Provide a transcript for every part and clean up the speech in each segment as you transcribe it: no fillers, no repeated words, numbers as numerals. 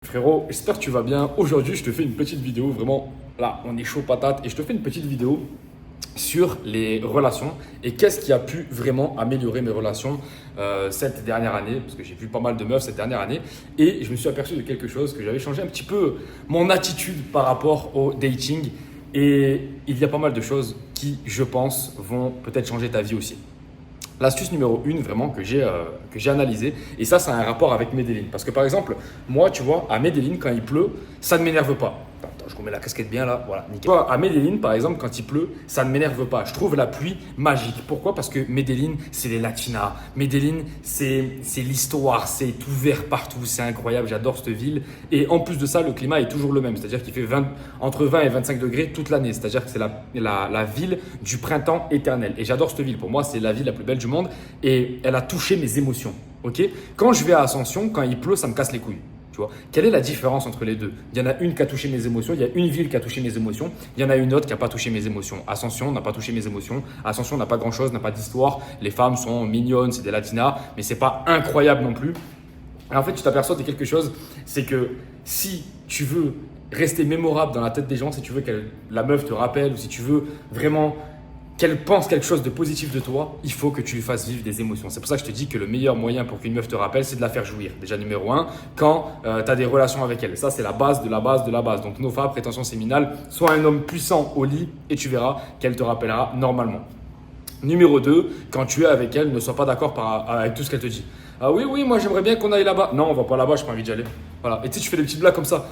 Frérot, j'espère que tu vas bien. Aujourd'hui, je te fais une petite vidéo, vraiment, là, on est chaud patate, et je te fais une petite vidéo sur les relations et qu'est-ce qui a pu vraiment améliorer mes relations cette dernière année, parce que j'ai vu pas mal de meufs cette dernière année, et je me suis aperçu de quelque chose, que j'avais changé un petit peu mon attitude par rapport au dating, et il y a pas mal de choses qui, je pense, vont peut-être changer ta vie aussi. L'astuce numéro 1 vraiment que j'ai analysée, et ça a un rapport avec Medellin. Parce que par exemple, moi tu vois, à Medellin quand il pleut, ça ne m'énerve pas. Attends, je remets la casquette bien là, voilà, nickel. Tu vois, à Medellin par exemple, quand il pleut, ça ne m'énerve pas. Je trouve la pluie magique. Pourquoi? Parce que Medellin, c'est les latinas. Medellin, c'est l'histoire, c'est ouvert partout, c'est incroyable, j'adore cette ville. Et en plus de ça, le climat est toujours le même, c'est-à-dire qu'il fait entre 20 et 25 degrés toute l'année. C'est-à-dire que c'est la ville du printemps éternel. Et j'adore cette ville. Pour moi, c'est la ville la plus belle du monde et elle a touché mes émotions. Ok? Quand je vais à Ascension, quand il pleut, ça me casse les couilles. Tu vois? Quelle est la différence entre les deux? Il y en a une qui a touché mes émotions, il y a une ville qui a touché mes émotions, il y en a une autre qui n'a pas touché mes émotions. Ascension n'a pas touché mes émotions. Ascension n'a pas grand-chose, n'a pas d'histoire. Les femmes sont mignonnes, c'est des latinas, mais c'est pas incroyable non plus. Et en fait, tu t'aperçois de quelque chose, c'est que si tu veux rester mémorable dans la tête des gens, si tu veux que la meuf te rappelle ou si tu veux vraiment qu'elle pense quelque chose de positif de toi, il faut que tu lui fasses vivre des émotions. C'est pour ça que je te dis que le meilleur moyen pour qu'une meuf te rappelle, c'est de la faire jouir. Déjà numéro 1, quand tu as des relations avec elle. Ça, c'est la base de la base de la base. Donc NoFap, prétention séminale, sois un homme puissant au lit et tu verras qu'elle te rappellera normalement. Numéro 2, quand tu es avec elle, ne sois pas d'accord avec tout ce qu'elle te dit. Ah oui, oui, moi j'aimerais bien qu'on aille là-bas. Non, on va pas là-bas, j'ai pas envie d'y aller. Voilà. Et tu sais, tu fais des petites blagues comme ça.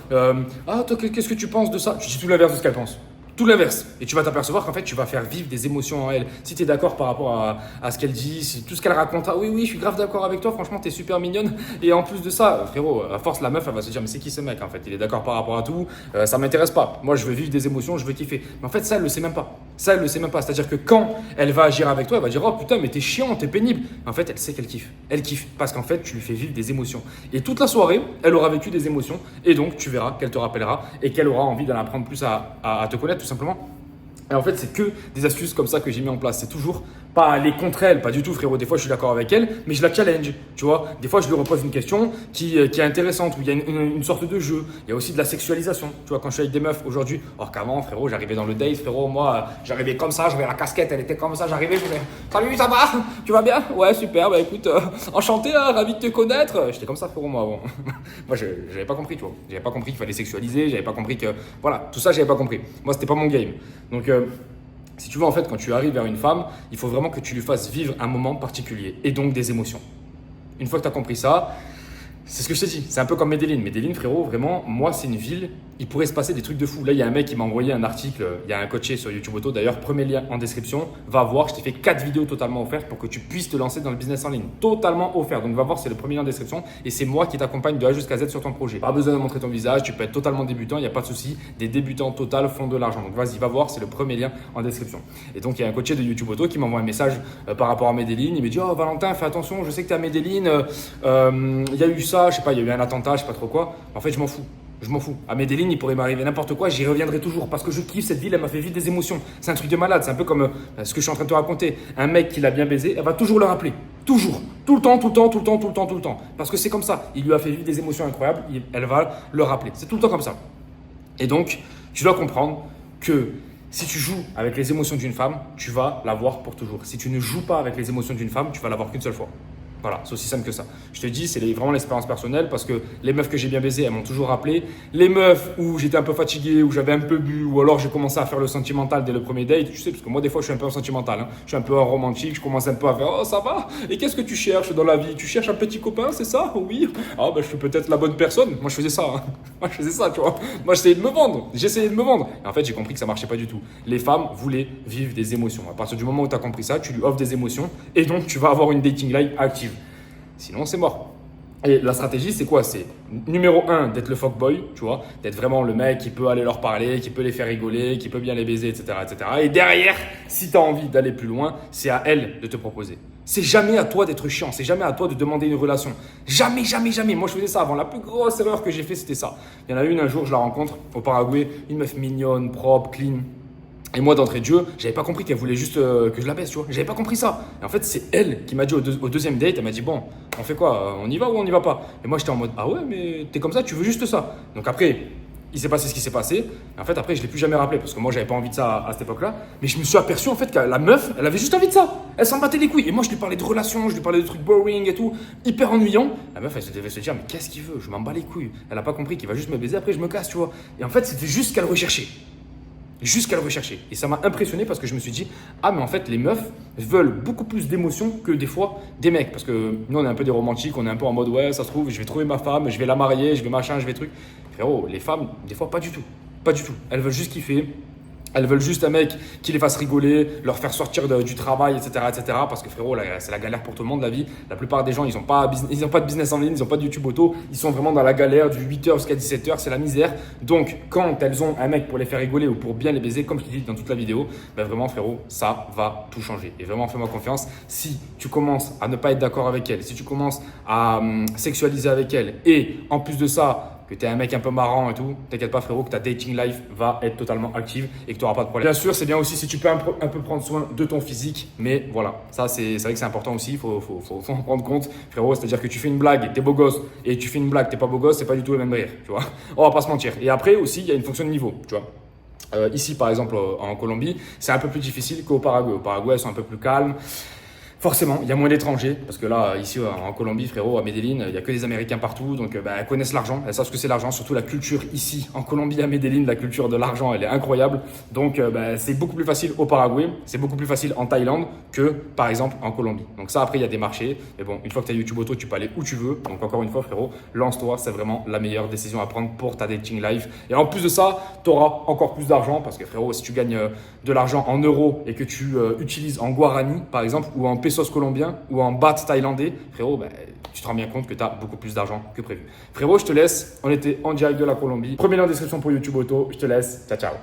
Ah, toi, qu'est-ce que tu penses de ça? Tu dis tout l'inverse de ce qu'elle pense. Tout l'inverse. Et tu vas t'apercevoir qu'en fait, tu vas faire vivre des émotions en elle. Si tu es d'accord par rapport à ce qu'elle dit, si tout ce qu'elle raconte, ah oui, oui, je suis grave d'accord avec toi, franchement, tu es super mignonne. Et en plus de ça, frérot, à force, la meuf, elle va se dire, mais c'est qui ce mec en fait? Il est d'accord par rapport à tout, ça m'intéresse pas. Moi, je veux vivre des émotions, je veux kiffer. Mais en fait, ça, elle le sait même pas. Ça, elle le sait même pas. C'est-à-dire que quand elle va agir avec toi, elle va dire, oh putain, mais t'es chiant, t'es pénible. En fait, elle sait qu'elle kiffe. Elle kiffe parce qu'en fait, tu lui fais vivre des émotions. Et toute la soirée, elle aura vécu des émotions. Et donc, tu verras qu'elle te rappellera et qu'elle aura envie d'en apprendre plus à te connaître, tout simplement. Et en fait, c'est que des astuces comme ça que j'ai mis en place. C'est toujours pas aller contre elle, pas du tout, frérot. Des fois, je suis d'accord avec elle, mais je la challenge, tu vois. Des fois, je lui repose une question qui est intéressante, où il y a une sorte de jeu. Il y a aussi de la sexualisation, tu vois. Quand je suis avec des meufs aujourd'hui, alors qu'avant, frérot, j'arrivais dans le date, frérot, moi, j'arrivais comme ça, j'avais la casquette, elle était comme ça, j'arrivais, je disais, salut, ça va? Tu vas bien? Ouais, super, bah écoute, enchanté, hein, ravi de te connaître. J'étais comme ça, frérot, moi, avant. Moi, j'avais pas compris, tu vois. J'avais pas compris qu'il fallait sexualiser, j'avais pas compris que, voilà, tout ça, j'avais pas compris. Moi, c'était pas mon game. Donc, si tu veux, en fait, quand tu arrives vers une femme, il faut vraiment que tu lui fasses vivre un moment particulier et donc des émotions. Une fois que tu as compris ça, c'est ce que je t'ai dit. C'est un peu comme Medellin. Medellin, frérot, vraiment, moi, c'est une ville, il pourrait se passer des trucs de fou. Là, il y a un mec qui m'a envoyé un article, il y a un coaché sur YouTube Auto. D'ailleurs, premier lien en description. Va voir, je t'ai fait 4 vidéos totalement offertes pour que tu puisses te lancer dans le business en ligne. Totalement offert. Donc, va voir, c'est le premier lien en description. Et c'est moi qui t'accompagne de A jusqu'à Z sur ton projet. Pas besoin de montrer ton visage, tu peux être totalement débutant, il n'y a pas de souci. Des débutants total font de l'argent. Donc, vas-y, va voir, c'est le premier lien en description. Et donc, il y a un coaché de YouTube Auto qui m'envoie un message par rapport à Medellin. Il me dit, oh Valentin, fais attention, je sais que tu es à Medellin. Il y a eu ça, je sais pas, il y a eu un attentat, je sais pas trop quoi. En fait, je m'en fous. Je m'en fous. À Medellin, il pourrait m'arriver n'importe quoi, j'y reviendrai toujours parce que je kiffe cette ville, elle m'a fait vivre des émotions. C'est un truc de malade, c'est un peu comme ce que je suis en train de te raconter. Un mec qui l'a bien baisé, elle va toujours le rappeler. Toujours. Tout le temps, tout le temps, tout le temps, tout le temps, tout le temps. Parce que c'est comme ça. Il lui a fait vivre des émotions incroyables, elle va le rappeler. C'est tout le temps comme ça. Et donc, tu dois comprendre que si tu joues avec les émotions d'une femme, tu vas l'avoir pour toujours. Si tu ne joues pas avec les émotions d'une femme, tu vas l'avoir qu'une seule fois. Voilà, c'est aussi simple que ça. Je te dis, c'est vraiment l'expérience personnelle parce que les meufs que j'ai bien baisées, elles m'ont toujours rappelé. Les meufs où j'étais un peu fatigué, où j'avais un peu bu, ou alors j'ai commencé à faire le sentimental dès le premier date. Tu sais, parce que moi, des fois, je suis un peu sentimental. Hein. Je suis un peu romantique, je commence un peu à faire oh, ça va? Et qu'est-ce que tu cherches dans la vie? Tu cherches un petit copain, c'est ça? Oui. Ah, ben, je suis peut-être la bonne personne. Moi, je faisais ça. Hein. Moi, je faisais ça, tu vois. Moi, j'essayais de me vendre. J'essayais de me vendre. Et en fait, j'ai compris que ça marchait pas du tout. Les femmes voulaient vivre des émotions. À partir du moment où tu as compris ça, tu lui offres des émotions et donc tu vas avoir une dating life active. Sinon, c'est mort. Et la stratégie, c'est quoi? C'est numéro 1, d'être le fuckboy, tu vois, d'être vraiment le mec qui peut aller leur parler, qui peut les faire rigoler, qui peut bien les baiser, etc. etc. Et derrière, si tu as envie d'aller plus loin, c'est à elle de te proposer. C'est jamais à toi d'être chiant, c'est jamais à toi de demander une relation. Jamais, jamais, jamais. Moi, je faisais ça avant. La plus grosse erreur que j'ai fait, c'était ça. Il y en a une, un jour, je la rencontre au Paraguay, une meuf mignonne, propre, clean. Et moi, d'entrée de jeu, j'avais pas compris qu'elle voulait juste que je la baisse, tu vois. J'avais pas compris ça. Et en fait, c'est elle qui m'a dit au deuxième date, elle m'a dit, bon, on fait quoi? On y va ou on n'y va pas? Et moi, j'étais en mode, ah ouais, mais t'es comme ça, tu veux juste ça. Donc après, il s'est passé ce qui s'est passé. Et en fait, après, je ne l'ai plus jamais rappelé parce que moi, j'avais pas envie de ça à cette époque-là. Mais je me suis aperçu en fait que la meuf, elle avait juste envie de ça. Elle s'en battait les couilles. Et moi, je lui parlais de relations, je lui parlais de trucs boring et tout, hyper ennuyant. La meuf, elle devait se dire, mais qu'est-ce qu'il veut? Je m'en bats les couilles. Elle a pas compris qu'il va juste me baiser, après, je me casse, tu vois. Et en fait, c'était juste ce qu'elle recherchait. Juste qu'elle recherchait. Et ça m'a impressionné parce que je me suis dit, ah, mais en fait, les meufs veulent beaucoup plus d'émotions que des fois des mecs. Parce que nous, on est un peu des romantiques, on est un peu en mode, ouais, ça se trouve, je vais trouver ma femme, je vais la marier, je vais machin, je vais truc. Frérot, les femmes, des fois, pas du tout. Pas du tout. Elles veulent juste kiffer. Elles veulent juste un mec qui les fasse rigoler, leur faire sortir du travail, etc., etc. Parce que frérot, c'est la galère pour tout le monde, la vie. La plupart des gens, ils n'ont pas de business en ligne, ils n'ont pas de YouTube auto. Ils sont vraiment dans la galère du 8h jusqu'à 17h, c'est la misère. Donc, quand elles ont un mec pour les faire rigoler ou pour bien les baiser, comme je te dis dans toute la vidéo, ben vraiment frérot, ça va tout changer. Et vraiment, fais-moi confiance. Si tu commences à ne pas être d'accord avec elle, si tu commences à sexualiser avec elle et en plus de ça, que tu es un mec un peu marrant et tout, t'inquiète pas frérot que ta dating life va être totalement active et que tu n'auras pas de problème. Bien sûr, c'est bien aussi si tu peux un peu prendre soin de ton physique, mais voilà, ça c'est vrai que c'est important aussi, il faut en prendre compte. Frérot, c'est-à-dire que tu fais une blague, t'es beau gosse, et tu fais une blague, t'es pas beau gosse, c'est pas du tout le même rire, tu vois. On va pas se mentir. Et après aussi, il y a une fonction de niveau, tu vois. Ici, par exemple, en Colombie, c'est un peu plus difficile qu'au Paraguay. Au Paraguay, elles sont un peu plus calmes. Forcément, il y a moins d'étrangers, parce que là, ici en Colombie, frérot, à Medellín, il n'y a que des Américains partout, donc elles connaissent l'argent, elles savent ce que c'est l'argent, surtout la culture ici, en Colombie, à Medellín, la culture de l'argent, elle est incroyable, donc c'est beaucoup plus facile au Paraguay, c'est beaucoup plus facile en Thaïlande que, par exemple, en Colombie. Donc ça, après, il y a des marchés, mais bon, une fois que tu as YouTube Auto, tu peux aller où tu veux, donc encore une fois, frérot, lance-toi, c'est vraiment la meilleure décision à prendre pour ta dating life, et en plus de ça, tu auras encore plus d'argent, parce que frérot, si tu gagnes de l'argent en euros et que tu utilises en guarani, par exemple, ou en pesos colombiens ou en baht thaïlandais, frérot, tu te rends bien compte que tu as beaucoup plus d'argent que prévu. Frérot, je te laisse. On était en direct de la Colombie. Premier lien en description pour YouTube Auto. Je te laisse. Ciao, ciao.